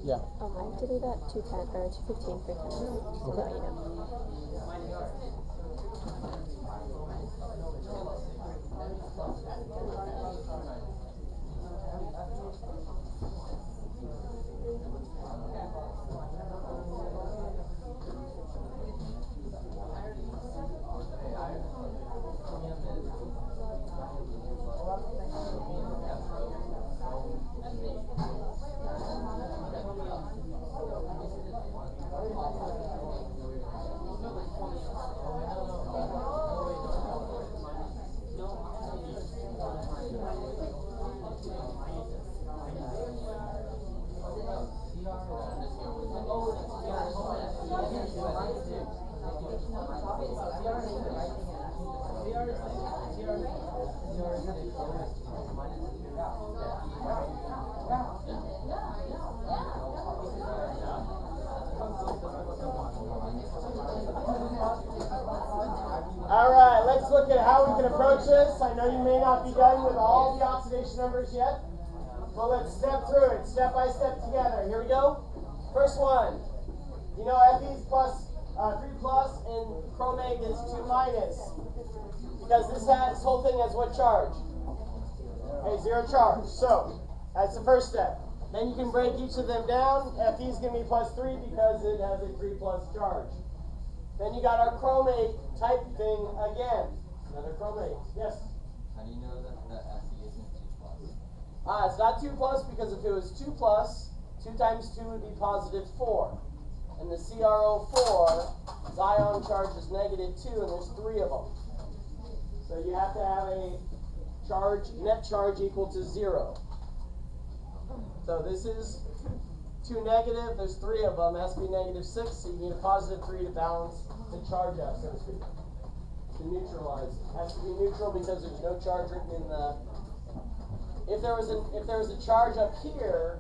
Yeah. I have to leave at 2:10 or 2:15 for 10 minutes. So let you know. All right, let's look at how we can approach this. I know you may not be done with all the oxidation numbers yet, but let's step through it step by step together. Here we go. First one. You know Fe's plus 3 plus and chromate is 2 minus. Because this whole thing has what charge? Okay, 0 charge. So that's the first step. Then you can break each of them down. Fe is going to be plus 3 because it has a 3 plus charge. Then you got our chromate type thing again. Another chromate. Yes? How do you know that the Fe isn't 2 plus? It's not 2 plus because if it was 2 plus, 2 times 2 would be positive 4. And the CrO4, its ion charge is negative 2, and there's 3 of them. So you have to have a net charge equal to 0. So this is 2 negative, there's 3 of them, it has to be negative 6, so you need a positive 3 to balance the charge out, so to speak. To neutralize. It has to be neutral because there's no charge written in the... If there was a charge up here,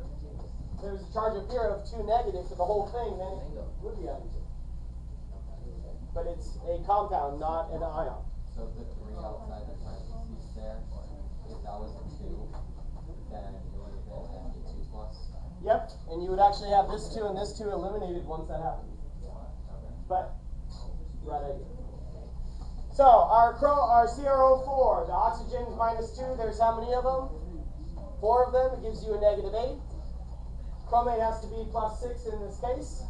if there was a charge up here of 2 negative for the whole thing, then it would be additive. But it's a compound, not an ion. So if the 3 outside the parentheses there, if that was a 2, then it would have been Fe 2 plus? Yep, and you would actually have this 2 and this 2 eliminated once that happened. But, right idea. So, our CrO4, the oxygen minus 2, there's how many of them? 4 of them, it gives you a negative 8. Chromate has to be plus 6 in this case.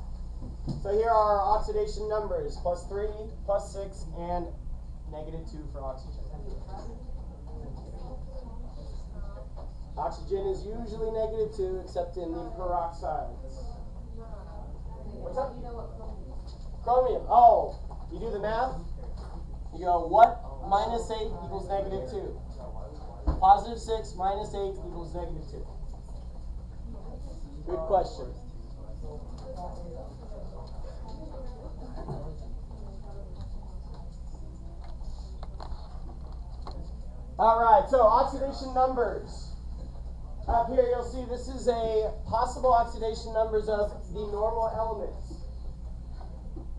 So here are our oxidation numbers, plus 3, plus 6, and negative 2 for oxygen. Oxygen is usually negative 2, except in the peroxides. What's up? Chromium. Oh, you do the math. You go, what minus 8 equals negative 2? Positive 6 minus 8 equals negative 2. Good question. All right, so oxidation numbers. Up here you'll see this is a possible oxidation numbers of the normal elements.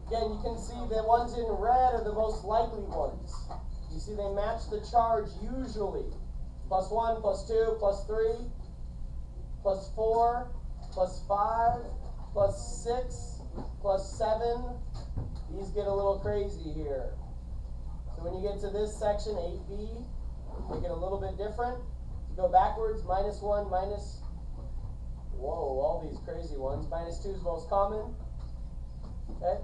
Again, you can see the ones in red are the most likely ones. You see they match the charge usually. Plus 1, plus 2, plus 3, plus 4, plus 5, plus 6, plus 7. These get a little crazy here. So when you get to this section, 8b, they get a little bit different. Go backwards, minus 1, minus, whoa, all these crazy ones. Minus 2 is most common. Okay?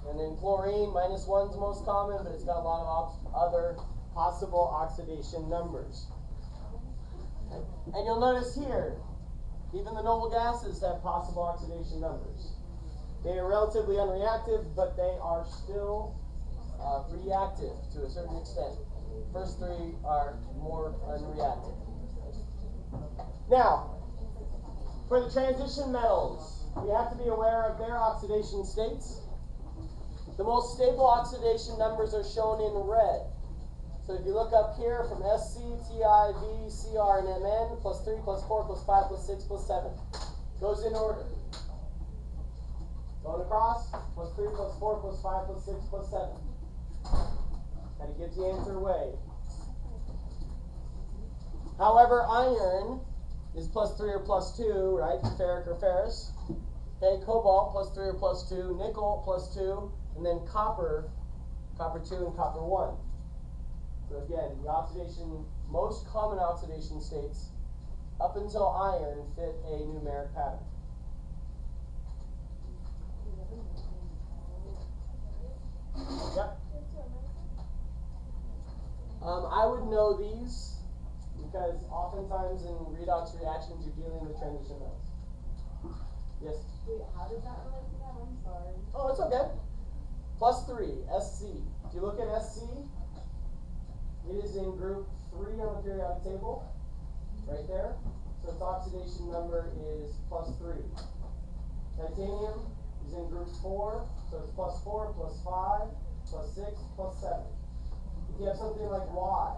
And then chlorine, minus 1 is most common, but it's got a lot of other possible oxidation numbers. Okay? And you'll notice here, even the noble gases have possible oxidation numbers. They are relatively unreactive, but they are still reactive to a certain extent. First 3 are more unreactive. Now, for the transition metals, we have to be aware of their oxidation states. The most stable oxidation numbers are shown in red. So if you look up here from SC, TI, V, CR, and MN, plus 3, plus 4, plus 5, plus 6, plus 7. Goes in order. Going across, plus 3, plus 4, plus 5, plus 6, plus 7. Got to get the answer away. However, iron is plus 3 or plus 2, right? Ferric or ferrous. Okay, cobalt plus 3 or plus 2, nickel plus 2, and then copper 2 and copper 1. So again, the oxidation, most common oxidation states up until iron fit a numeric pattern. Yep. I would know these because oftentimes in redox reactions you're dealing with transition metals. Yes? Wait, how does that relate to that? I'm sorry. Oh, it's okay. Plus 3, Sc. If you look at Sc, it is in group 3 on the periodic table, right there. So its oxidation number is plus 3. Titanium is in group 4, so it's plus 4, plus 5, plus 6, plus 7. If you have something like Y,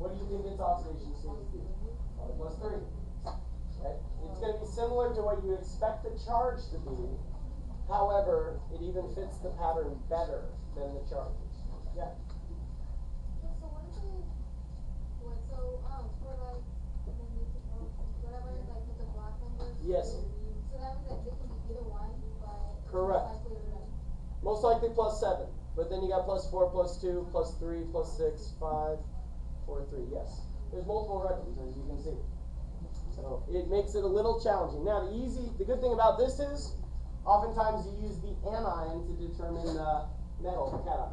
what do you think its oxidation state would be? Probably plus 3. Right? It's going to be similar to what you expect the charge to be. However, it even fits the pattern better than the charges. Yeah? So what if it, what, so, for like, whatever, like with the black numbers? Yes. So that means that they can be either one, but. Correct. Most likely plus 7. But then you got plus 4, plus 2, plus 3, plus 6, 5, 4, 3. Yes. There's multiple records, as you can see. So it makes it a little challenging. Now the good thing about this is, oftentimes you use the anion to determine the metal, the cation.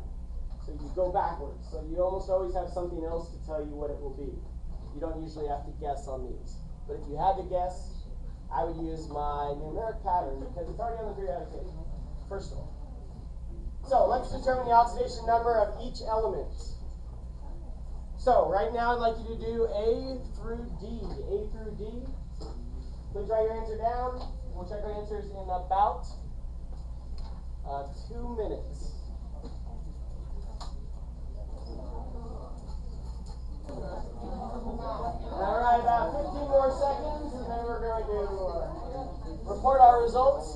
So you go backwards. So you almost always have something else to tell you what it will be. You don't usually have to guess on these. But if you had to guess, I would use my numeric pattern because it's already on the periodic table, first of all. So let's determine the oxidation number of each element. So right now I'd like you to do A through D. A through D. Please write your answer down. We'll check our answers in about 2 minutes. All right, 15 more seconds, and then we're going to report our results.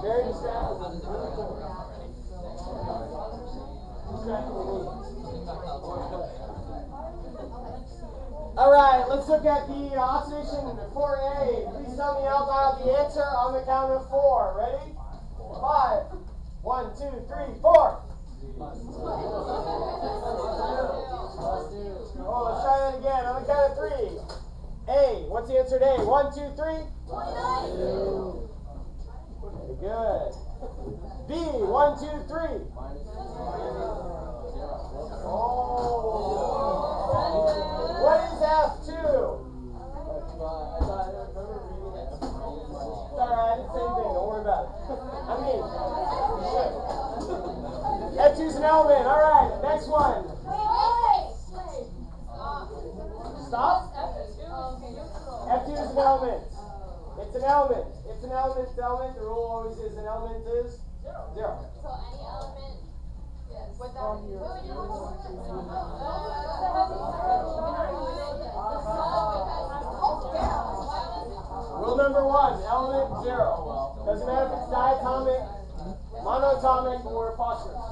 Very distracting. All right, let's look at the oxidation for A. Please tell me out loud the answer on the count of 4. Ready? 5. 1, 2, 3, 4. Oh, let's try that again. On the count of 3. A. What's the answer to A? 1, 2, 3. 29. Very good. B. 1, 2, 3. Oh. What is F2? It's alright, it's the same thing, don't worry about it. I mean, F2 is an element, alright, next one. Stop? F2 is an element. It's an element. It's an element's element. The rule always is an element is 0. So any element. Rule number 1, element 0. Doesn't matter if it's diatomic, monatomic, or phosphorus.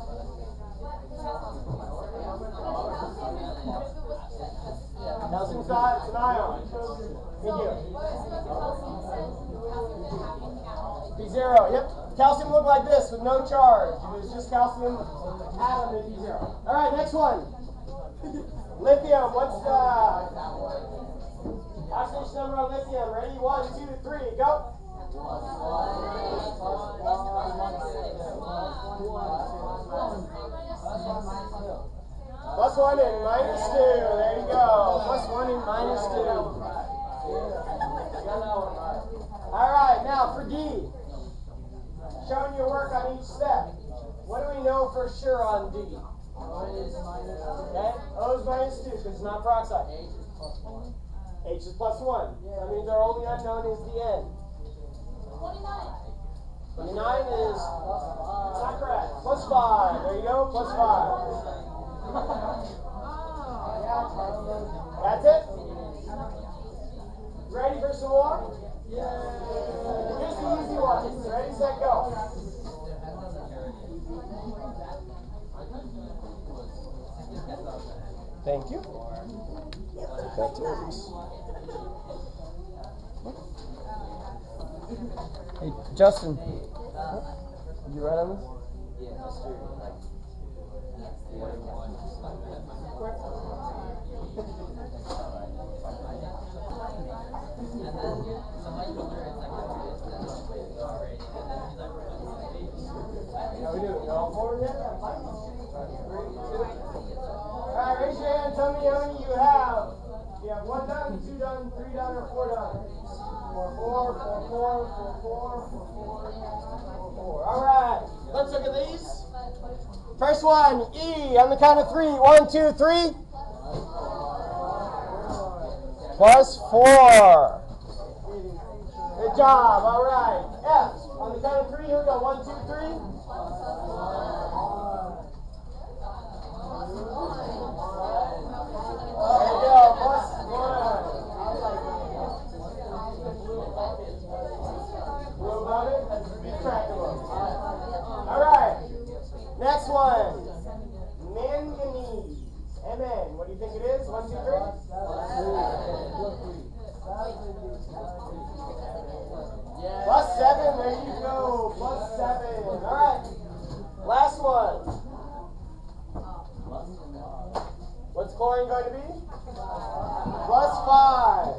Calcium's not, it's an ion. Thank you. B0, yep. Calcium looked like this with no charge. It was just calcium atom in B0. Alright, next one. Lithium, what's the oxidation number on lithium? Ready? 1, 2, 3, go. Plus 1 and minus 2. There you go. Plus 1 and minus 2. Alright, now for D. Showing your work on each step. What do we know for sure on D? Okay, O is minus 2 because it's not peroxide. H is plus 1. So that means our only unknown is the N. 29 is not correct. Plus 5. There you go. Plus 5. That's it? Here's the easy ones. Ready, set, go. Thank you. Take that to Elise. Hey, Justin. You read on this? Yeah, Mr. Like, How we doing? You all forward yet? Alright, raise your hand. Tell me how many you have. You have 1 done, 2 done, 3 done, or 4 done. 4, 4, 4, 4, 4, 4, 4, 4, 4. Alright, let's look at these. First one, E, on the count of 3. 1, 2, 3. Plus 4. Good job. Alright. F, on the count of 3. Here we go. 1, 2, 3. There you go. Plus 1. Blue above it? Let's keep track of them. Alright. Next one. Manganese. Mn. What do you think it is? 1, 2, 3. Plus 7. There you go. Plus 7. Alright. Last one. What's chlorine going to be? Plus 5.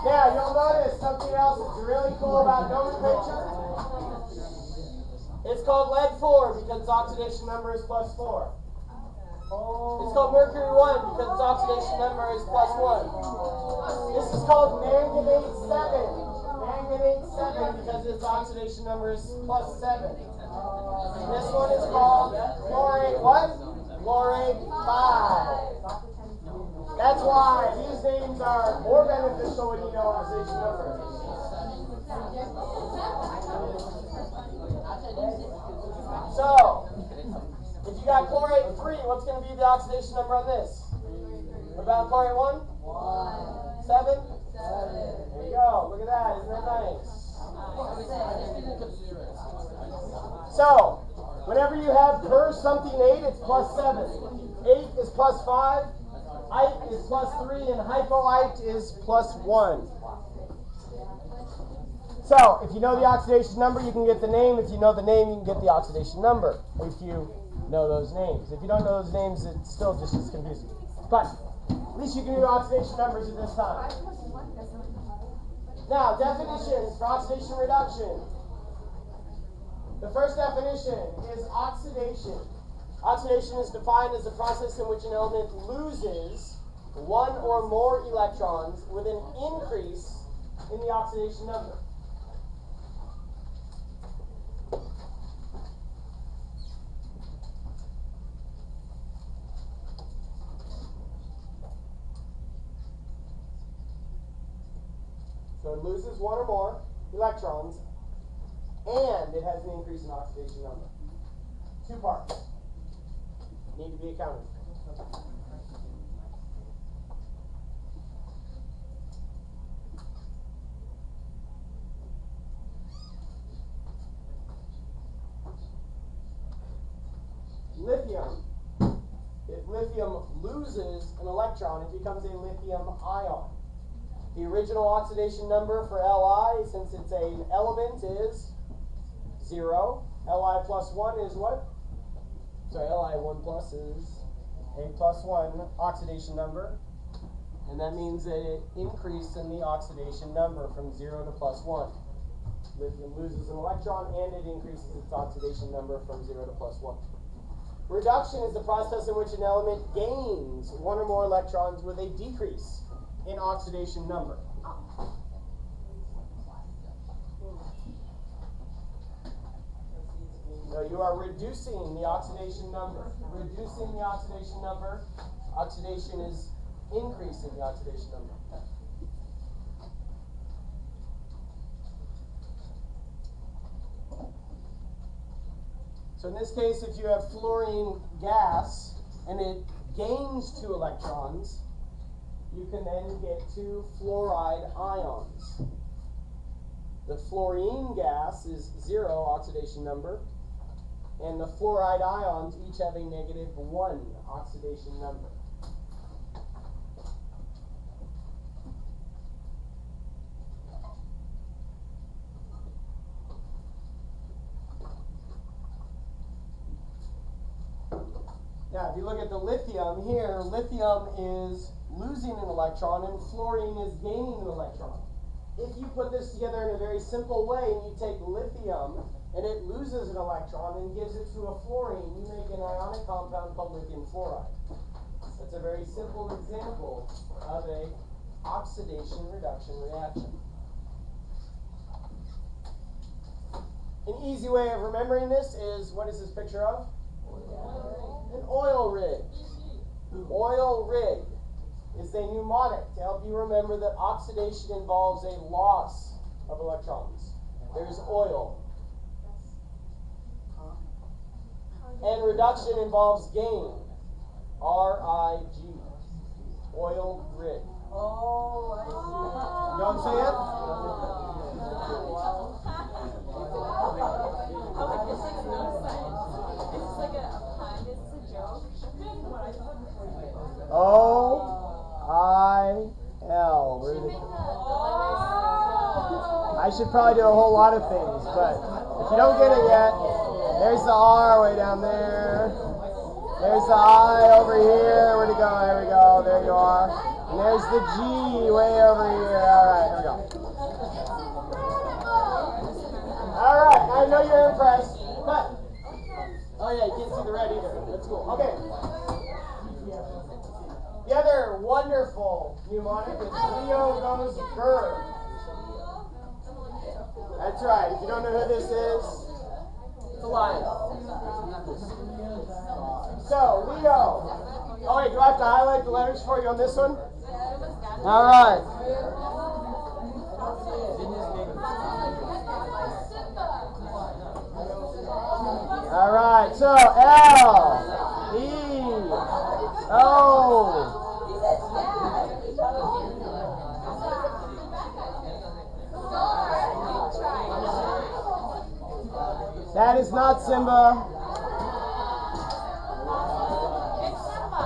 Now, you'll notice something else that's really cool about nomenclature. It's called lead-4 because its oxidation number is plus 4. It's called mercury 1 because its oxidation number is plus 1. This is called manganate 7. Manganate 7 because its oxidation number is plus 7. This one is called chlorate what? Chlorate 5. That's why these names are more beneficial when you know oxidation number. So, if you got chlorate 3, what's going to be the oxidation number on this? What about chlorate 1? 7? There you go. Look at that. Isn't that nice? So, whenever you have per something 8, it's plus 7. 8 is plus 5. Ite is plus 3, and hypoite is plus 1. So, if you know the oxidation number, you can get the name. If you know the name, you can get the oxidation number. If you know those names. If you don't know those names, it's still just as confusing. But at least you can do oxidation numbers at this time. Now, definitions for oxidation reduction. The first definition is oxidation. Oxidation is defined as the process in which an element loses one or more electrons with an increase in the oxidation number. So it loses one or more electrons, and it has an increase in oxidation number. 2 parts need to be accounted for. Lithium. If lithium loses an electron, it becomes a lithium ion. The original oxidation number for Li, since it's an element, is 0. Li plus 1 is what? Sorry, Li1 plus is a plus 1 oxidation number. And that means an increase in the oxidation number from 0 to plus 1. Lithium loses an electron and it increases its oxidation number from 0 to plus 1. Reduction is the process in which an element gains one or more electrons with a decrease in oxidation number. So you are reducing the oxidation number. Reducing the oxidation number. Oxidation is increasing the oxidation number. So in this case, if you have fluorine gas and it gains 2 electrons, you can then get two fluoride ions. The fluorine gas is 0 oxidation number, and the fluoride ions each have a -1 oxidation number. Now, if you look at the lithium here, lithium is losing an electron and fluorine is gaining an electron. If you put this together in a very simple way and you take lithium and it loses an electron and gives it to a fluorine, you make an ionic compound called lithium fluoride. That's a very simple example of a oxidation-reduction reaction. An easy way of remembering this is, what is this picture of? An oil rig. Oil rig is a mnemonic to help you remember that oxidation involves a loss of electrons. There's oil. And reduction involves gain. R-I-G. Oil rig. Oh, I see. You know what I'm saying? O-I-L. I should probably do a whole lot of things, but if you don't get it yet, there's the R way down there. There's the I over here. Where'd it go? There we go. There you are. And there's the G way over here. All right, here we go. All right, I know you're impressed, but oh yeah, you can't see the red either. That's cool. Okay. The other wonderful mnemonic is Leo goes Grr. That's right. If you don't know who this is, it's a lion. So, Leo. Oh, wait, do I have to highlight the letters for you on this one? All right. All right, so L, E, O. That is not Simba.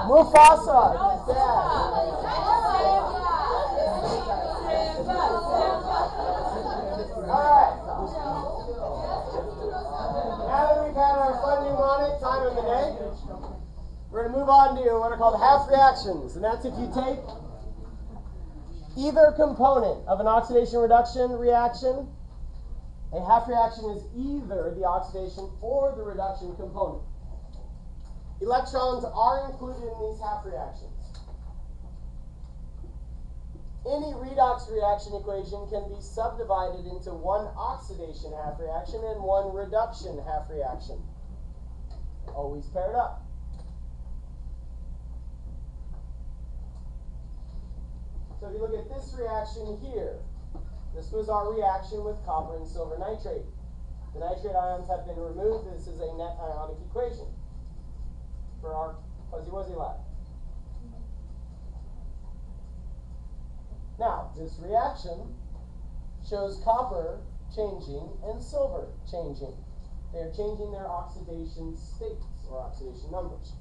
Mufasa. Dad. Alright. Now that we've had our fun mnemonic time of the day, we're going to move on to what are called half reactions. And that's if you take either component of an oxidation-reduction reaction. A half reaction is either the oxidation or the reduction component. Electrons are included in these half reactions. Any redox reaction equation can be subdivided into one oxidation half reaction and one reduction half reaction. Always paired up. So if you look at this reaction here, this was our reaction with copper and silver nitrate. The nitrate ions have been removed. This is a net ionic equation for our fuzzy wuzzy lab. Now, this reaction shows copper changing and silver changing. They're changing their oxidation states, or oxidation numbers.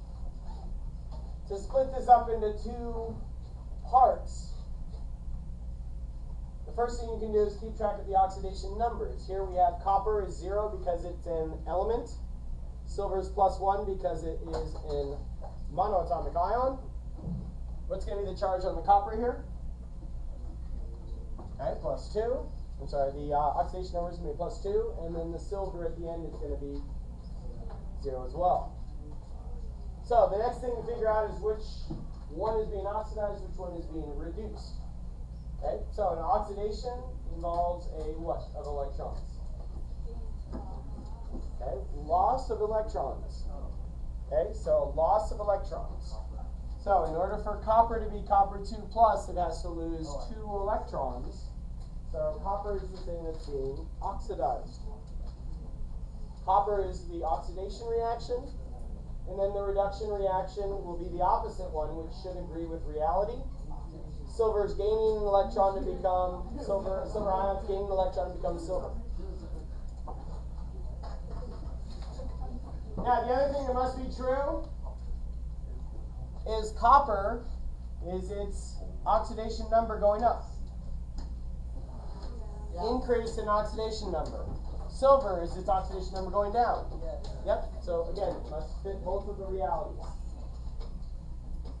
To split this up into two parts, the first thing you can do is keep track of the oxidation numbers. Here we have copper is 0 because it's an element. Silver is +1 because it is an monoatomic ion. What's going to be the charge on the copper here? Okay, +2. I'm sorry, the oxidation number is going to be +2, and then the silver at the end is going to be 0 as well. So the next thing to figure out is which one is being oxidized, which one is being reduced. Okay, so an oxidation involves a what of electrons? Okay, loss of electrons. Okay, so loss of electrons. So in order for copper to be copper 2+, it has to lose 2 electrons. So copper is the thing that's being oxidized. Copper is the oxidation reaction, and then the reduction reaction will be the opposite one, which should agree with reality. Silver is gaining an electron to become silver. Silver ions gaining an electron to become silver. Now, the other thing that must be true is copper is its oxidation number going up. Increase in oxidation number. Silver is its oxidation number going down. Yep. So again, it must fit both of the realities.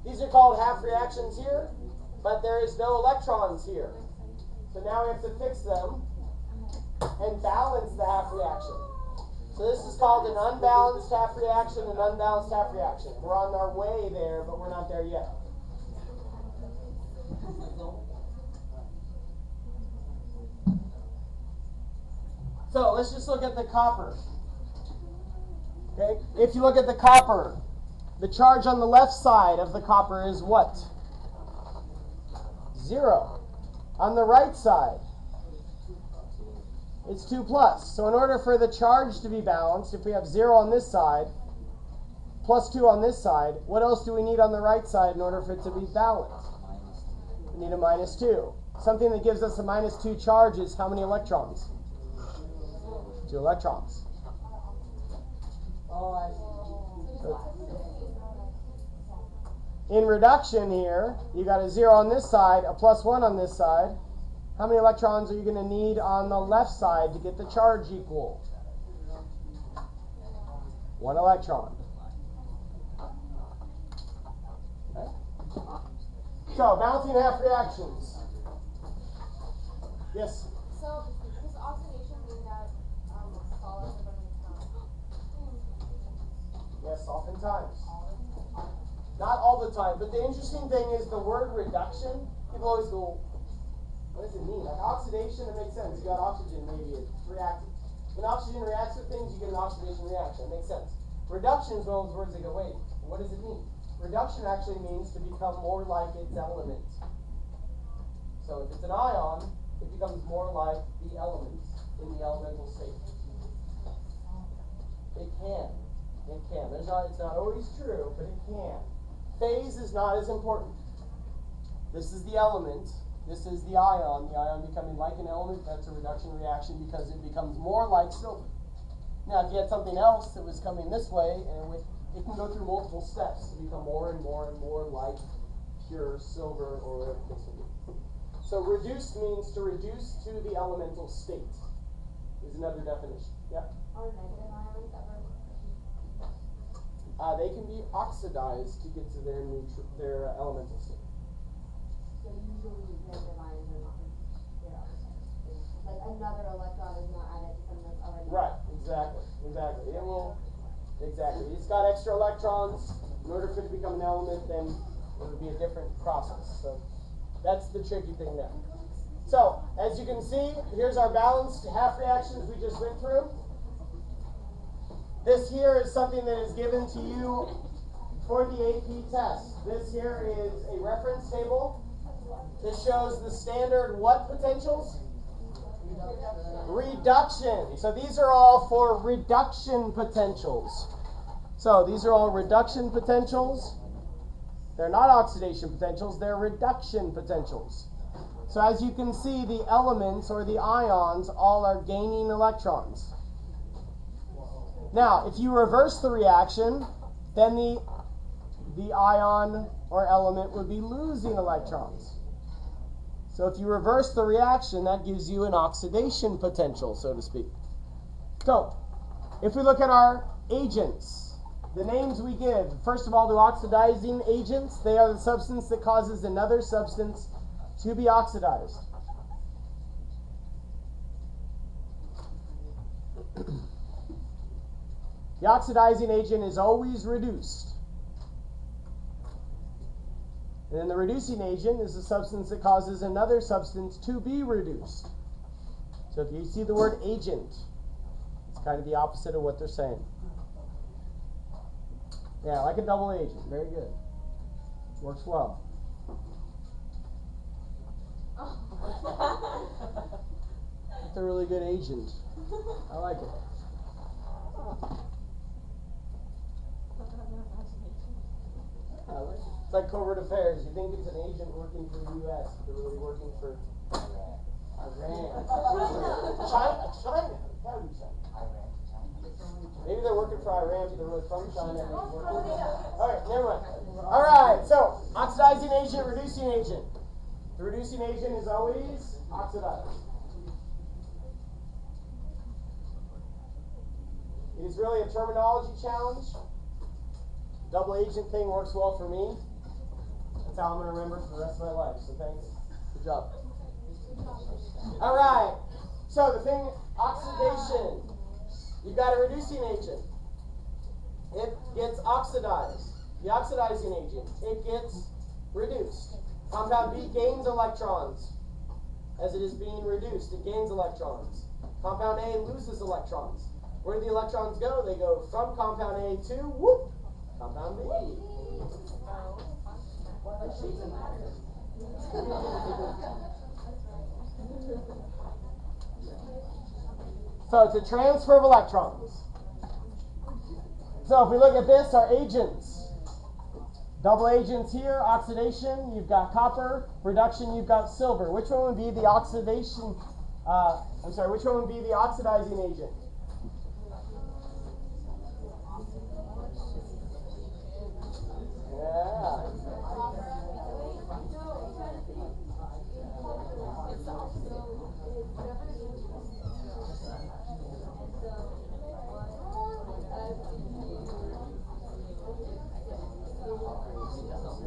These are called half reactions here, but there is no electrons here. So now we have to fix them and balance the half reaction. So this is called an unbalanced half reaction and unbalanced half reaction. We're on our way there, but we're not there yet. So let's just look at the copper. Okay, if you look at the copper, the charge on the left side of the copper is what? 0. On the right side, it's 2 plus. So in order for the charge to be balanced, if we have 0 on this side, plus 2 on this side, what else do we need on the right side in order for it to be balanced? We need a minus 2. Something that gives us a minus 2 charge is how many electrons? 2 electrons. In reduction here, you got a 0 on this side, a plus 1 on this side. How many electrons are you going to need on the left side to get the charge equal? 1 electron. Okay. So, balancing half reactions. Yes? So, does oxidation mean that solids are going to Yes, oftentimes. Not all the time, but the interesting thing is the word reduction. People always go, what does it mean? Like oxidation, it makes sense. You got oxygen, maybe it's reactive. When oxygen reacts with things, you get an oxidation reaction. It makes sense. Reduction is one of those words that go, wait, what does it mean? Reduction actually means to become more like its element. So if it's an ion, it becomes more like the element in the elemental state. It can. It can. It's not always true, but it can. Phase is not as important. This is the element. This is the ion. The ion becoming like an element. That's a reduction reaction because it becomes more like silver. Now, if you had something else that was coming this way, and it can go through multiple steps to become more and more and more like pure silver or whatever the case may be. So reduced means to reduce to the elemental state is another definition. Yeah? Are negative ions ever? They can be oxidized to get to their elemental state. So usually negative ions are not oxidized. Like another electron is not added to something that's already. Right, exactly. It will, exactly. It's got extra electrons. In order for it to become an element, then it would be a different process. So that's the tricky thing there. So, as you can see, here's our balanced half reactions we just went through. This here is something that is given to you for the AP test. This here is a reference table. This shows the standard what potentials? Reduction. So these are all for reduction potentials. So these are all reduction potentials. They're not oxidation potentials, they're reduction potentials. So as you can see, the elements or the ions all are gaining electrons. Now, if you reverse the reaction, then the ion or element would be losing electrons. So if you reverse the reaction, that gives you an oxidation potential, so to speak. So, if we look at our agents, the names we give, first of all, to oxidizing agents, they are the substance that causes another substance to be oxidized. The oxidizing agent is always reduced. And then the reducing agent is a substance that causes another substance to be reduced. So if you see the word agent, it's kind of the opposite of what they're saying. Yeah, like a double agent. Very good. Works well. It's a really good agent. I like it. It's like covert affairs. You think it's an agent working for the U.S., but they're really working for Iran. China. Gotta be China. Maybe they're working for Iran, but they're really from China. Alright, never mind. Alright, so oxidizing agent, reducing agent. The reducing agent is always oxidized. It is really a terminology challenge. Double agent thing works well for me. That's how I'm going to remember it for the rest of my life. So thanks. Good job. All right. So the thing, oxidation. You've got a reducing agent. It gets oxidized. The oxidizing agent. It gets reduced. Compound B gains electrons as it is being reduced. It gains electrons. Compound A loses electrons. Where do the electrons go? They go from compound A to whoop, compound B. So it's a transfer of electrons. So if we look at this, our agents. Double agents here, oxidation, you've got copper. Reduction, you've got silver. Which one would be the oxidation, which one would be the oxidizing agent? Yeah.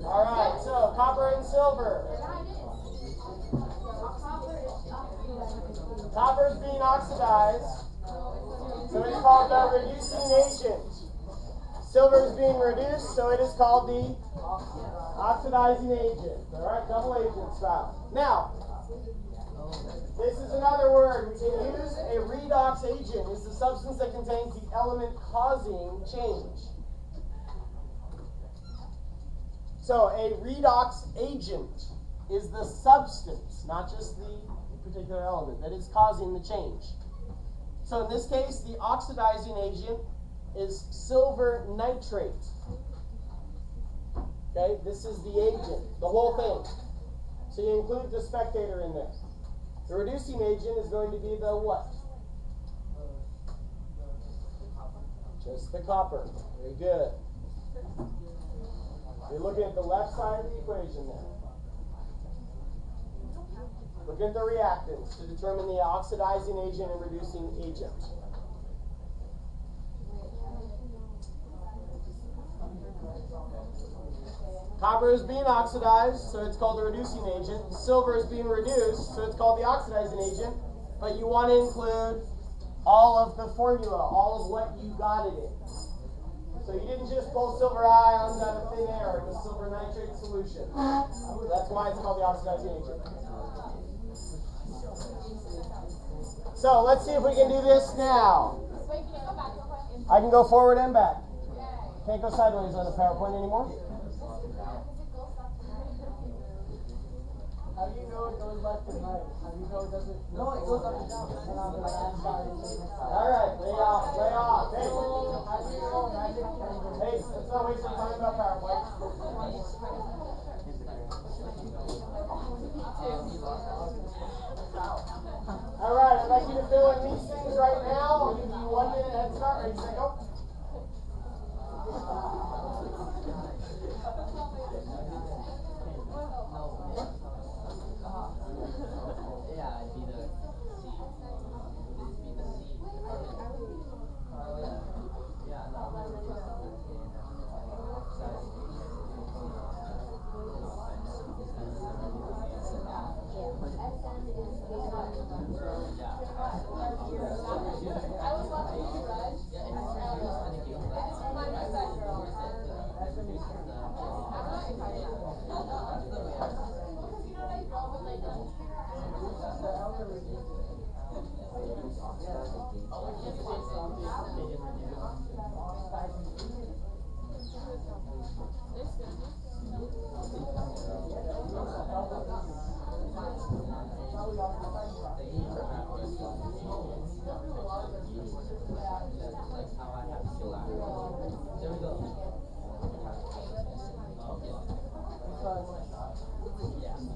All right, so copper and silver. Copper is being oxidized, so it's called the reducing agent. Silver is being reduced, so it is called the oxidizing agent. All right, double agent style. Now, this is another word. We can use a redox agent. It's the substance that contains the element causing change. So a redox agent is the substance, not just the particular element, that is causing the change. So in this case, the oxidizing agent is silver nitrate. Okay, this is the agent, the whole thing. So you include the spectator in there. The reducing agent is going to be the what? Just the copper. Very good. You're looking at the left side of the equation there. Look at the reactants to determine the oxidizing agent and reducing agent. Copper is being oxidized, so it's called the reducing agent. Silver is being reduced, so it's called the oxidizing agent. But you want to include all of the formula, all of what you got it in. So you didn't just pull silver ions out of thin air in a silver nitrate solution. That's why it's called the oxidizing agent. So let's see if we can do this now. I can go forward and back. Can't go sideways on the PowerPoint anymore. How do you know it goes left and right? How do you know it doesn't? No, it goes up and down. And I'm like, I'm sorry. All right, lay off, lay off. Hey, How do you know magic can go? hey, let's not waste our time about PowerPoint. All right, I'd like you to fill in these things right now. I'll give you 1 minute head start. Ready, set, go. Yeah, it'd be the C. It'd be the C department. Yeah, no.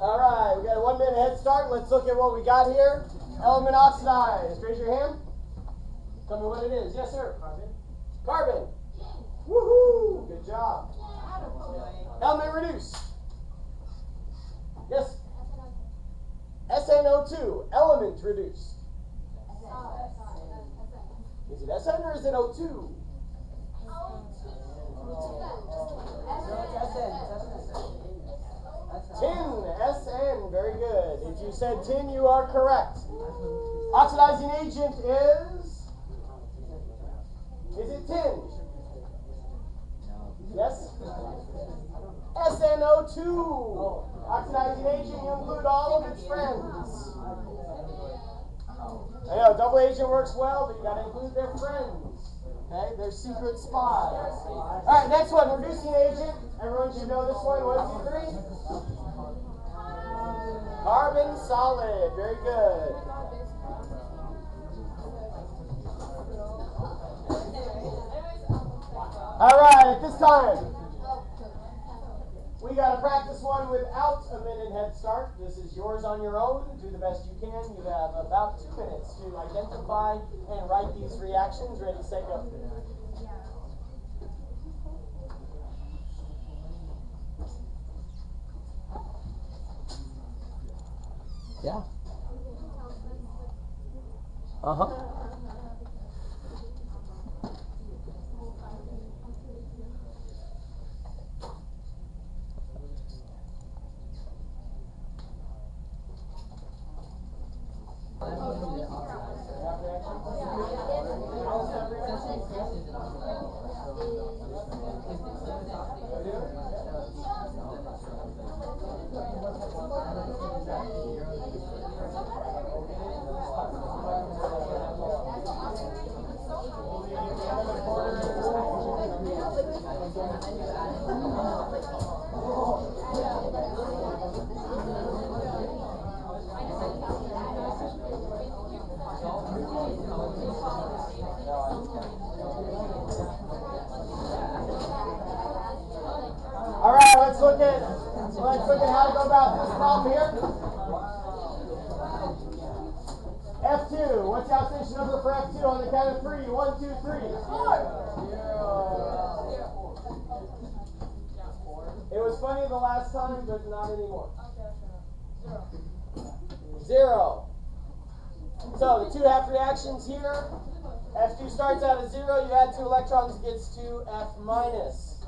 All right, we got a 1 minute head start. Let's look at what we got here. Element oxidized. Raise your hand. Tell me what it is. Yes, sir. Carbon. Carbon. Woohoo! Good job. Element reduced. Yes. SNO2. Element reduced. Is it SN or is it O2? Tin. SN. Very good. If you said tin, you are correct. Oxidizing agent is it tin? Yes? SNO2. Oxidizing agent, you include all of its friends. I know, double agent works well, but you got to include their friends. Okay, their secret spies. All right, next one, reducing agent. Everyone should know this one. 1, 2, 3. Carbon solid. Very good. All right, at this time, we got to practice one without a minute head start. This is yours on your own. Do the best you can. You have about 2 minutes to identify and write these reactions. Ready, set, go. Yeah. Uh-huh. All right, let's look at how to go about this problem here. F2. What's the oxidation number for F2 on the count of 3? 1, 2, 3. 4. It was funny the last time, but not anymore. 0. So the 2 half reactions here. F2 starts out at 0. You add 2 electrons, it gets to F minus.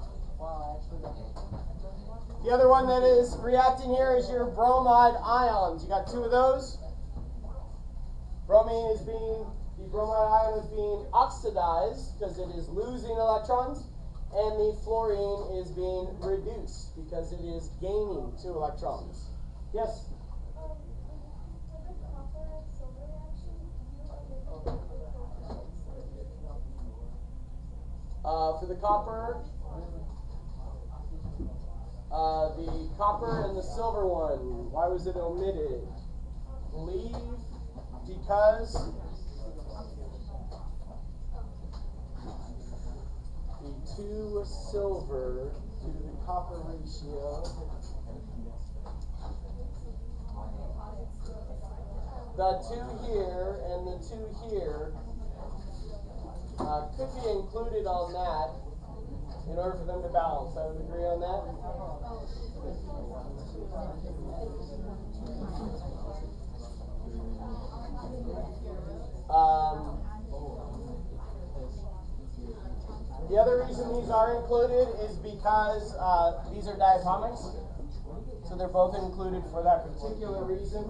The other one that is reacting here is your bromide ions. You got 2 of those. The bromide ion is being oxidized because it is losing electrons, and the fluorine is being reduced because it is gaining 2 electrons. Yes? For the copper, the copper and the silver one, why was it omitted? Leave because the 2 silver to the copper ratio. The 2 here and the 2 here could be included on that in order for them to balance. I would agree on that. The other reason these are included is because these are diatomics, so they're both included for that particular reason.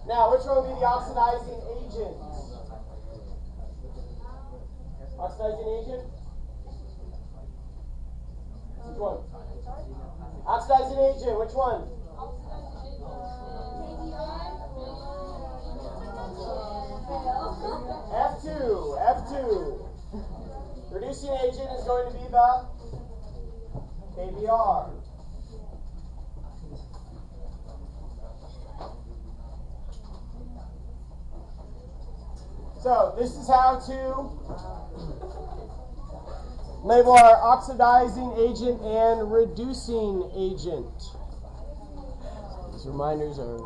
Now, which one would be the oxidizing agent? Oxidizing agent? Which one? Oxidizing agent, which one? F2. Reducing agent is going to be the KBr. So this is how to Label our oxidizing agent and reducing agent. These reminders are